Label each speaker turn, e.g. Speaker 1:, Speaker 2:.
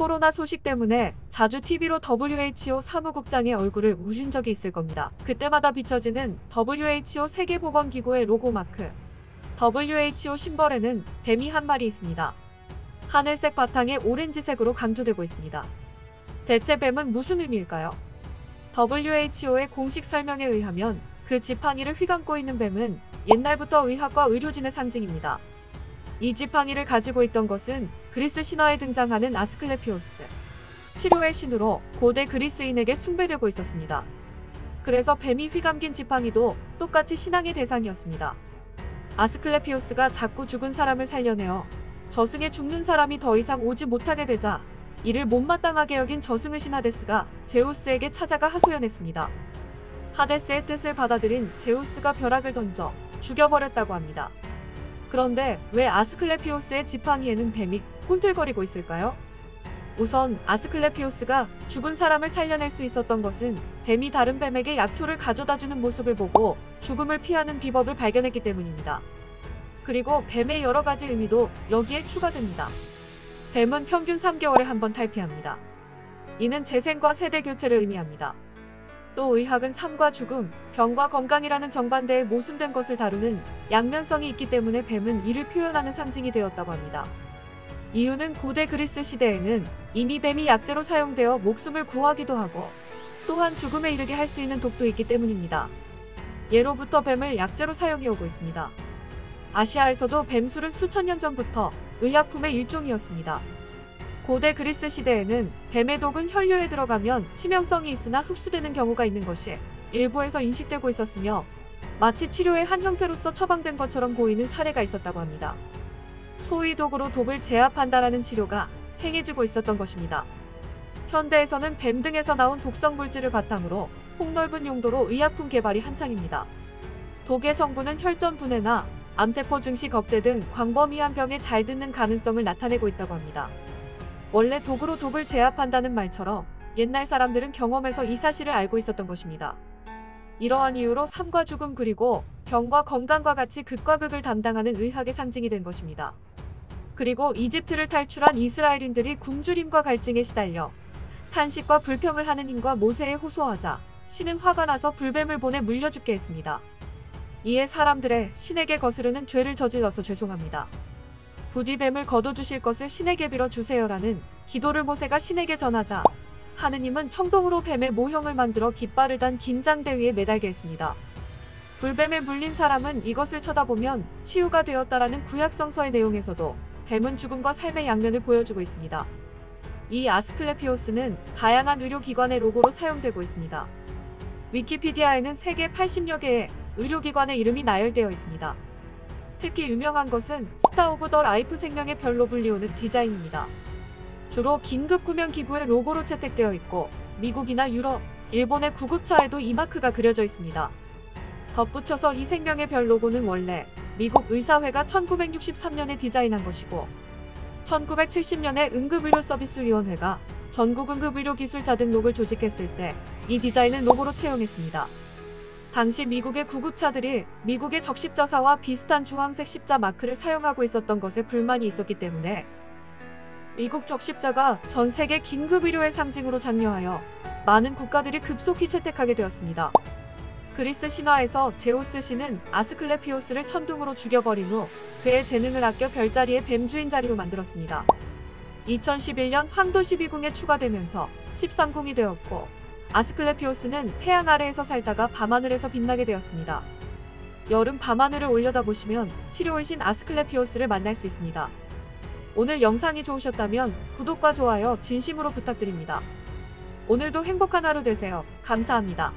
Speaker 1: 코로나 소식 때문에 자주 TV로 WHO 사무국장의 얼굴을 보신 적이 있을 겁니다. 그때마다 비춰지는 WHO 세계보건기구의 로고 마크. WHO 심벌에는 뱀이 한 마리 있습니다. 하늘색 바탕에 오렌지색으로 강조되고 있습니다. 대체 뱀은 무슨 의미일까요? WHO의 공식 설명에 의하면 그 지팡이를 휘감고 있는 뱀은 옛날부터 의학과 의료진의 상징입니다. 이 지팡이를 가지고 있던 것은 그리스 신화에 등장하는 아스클레피오스, 치료의 신으로 고대 그리스인에게 숭배되고 있었습니다. 그래서 뱀이 휘감긴 지팡이도 똑같이 신앙의 대상이었습니다. 아스클레피오스가 자꾸 죽은 사람을 살려내어 저승에 죽는 사람이 더 이상 오지 못하게 되자 이를 못마땅하게 여긴 저승의 신 하데스가 제우스에게 찾아가 하소연했습니다. 하데스의 뜻을 받아들인 제우스가 벼락을 던져 죽여버렸다고 합니다. 그런데 왜 아스클레피오스의 지팡이에는 뱀이 꿈틀거리고 있을까요? 우선 아스클레피오스가 죽은 사람을 살려낼 수 있었던 것은 뱀이 다른 뱀에게 약초를 가져다주는 모습을 보고 죽음을 피하는 비법을 발견했기 때문입니다. 그리고 뱀의 여러 가지 의미도 여기에 추가됩니다. 뱀은 평균 3개월에 한 번 탈피합니다. 이는 재생과 세대 교체를 의미합니다. 또 의학은 삶과 죽음, 병과 건강이라는 정반대에 모순된 것을 다루는 양면성이 있기 때문에 뱀은 이를 표현하는 상징이 되었다고 합니다. 이유는 고대 그리스 시대에는 이미 뱀이 약재로 사용되어 목숨을 구하기도 하고 또한 죽음에 이르게 할 수 있는 독도 있기 때문입니다. 예로부터 뱀을 약재로 사용해 오고 있습니다. 아시아에서도 뱀술은 수천 년 전부터 의약품의 일종이었습니다. 고대 그리스 시대에는 뱀의 독은 혈류에 들어가면 치명성이 있으나 흡수되는 경우가 있는 것이 일부에서 인식되고 있었으며 마치 치료의 한 형태로서 처방된 것처럼 보이는 사례가 있었다고 합니다. 소위 독으로 독을 제압한다라는 치료가 행해지고 있었던 것입니다. 현대에서는 뱀 등에서 나온 독성 물질을 바탕으로 폭넓은 용도로 의약품 개발이 한창입니다. 독의 성분은 혈전 분해나 암세포 증식 억제 등 광범위한 병에 잘 듣는 가능성을 나타내고 있다고 합니다. 원래 독으로 독을 제압한다는 말처럼 옛날 사람들은 경험에서 이 사실을 알고 있었던 것입니다. 이러한 이유로 삶과 죽음 그리고 병과 건강과 같이 극과 극을 담당하는 의학의 상징이 된 것입니다. 그리고 이집트를 탈출한 이스라엘인들이 굶주림과 갈증에 시달려 탄식과 불평을 하는 힘과 모세에 호소하자 신은 화가 나서 불뱀을 보내 물려 죽게 했습니다. 이에 사람들의 신에게 거스르는 죄를 저질러서 죄송합니다. 부디 뱀을 거둬주실 것을 신에게 빌어주세요라는 기도를 모세가 신에게 전하자 하느님은 청동으로 뱀의 모형을 만들어 깃발을 단 긴장대 위에 매달게 했습니다. 불뱀에 물린 사람은 이것을 쳐다보면 치유가 되었다라는 구약성서의 내용에서도 뱀은 죽음과 삶의 양면을 보여주고 있습니다. 이 아스클레피오스는 다양한 의료기관의 로고로 사용되고 있습니다. 위키피디아에는 세계 80여 개의 의료기관의 이름이 나열되어 있습니다. 특히 유명한 것은 스타 오브 더 라이프 생명의 별로 불리우는 디자인입니다. 주로 긴급구명기구의 로고로 채택되어 있고 미국이나 유럽, 일본의 구급차에도 이 마크가 그려져 있습니다. 덧붙여서 이 생명의 별 로고는 원래 미국 의사회가 1963년에 디자인한 것이고 1970년에 응급의료서비스위원회가 전국 응급의료기술자 등록을 조직했을 때 이 디자인을 로고로 채용했습니다. 당시 미국의 구급차들이 미국의 적십자사와 비슷한 주황색 십자 마크를 사용하고 있었던 것에 불만이 있었기 때문에 미국 적십자가 전 세계 긴급의료의 상징으로 장려하여 많은 국가들이 급속히 채택하게 되었습니다. 그리스 신화에서 제우스 신은 아스클레피오스를 천둥으로 죽여버린 후 그의 재능을 아껴 별자리의 뱀 주인 자리로 만들었습니다. 2011년 황도 12궁에 추가되면서 13궁이 되었고 아스클레피오스는 태양 아래에서 살다가 밤하늘에서 빛나게 되었습니다. 여름 밤하늘을 올려다보시면 치료의 신 아스클레피오스를 만날 수 있습니다. 오늘 영상이 좋으셨다면 구독과 좋아요 진심으로 부탁드립니다. 오늘도 행복한 하루 되세요. 감사합니다.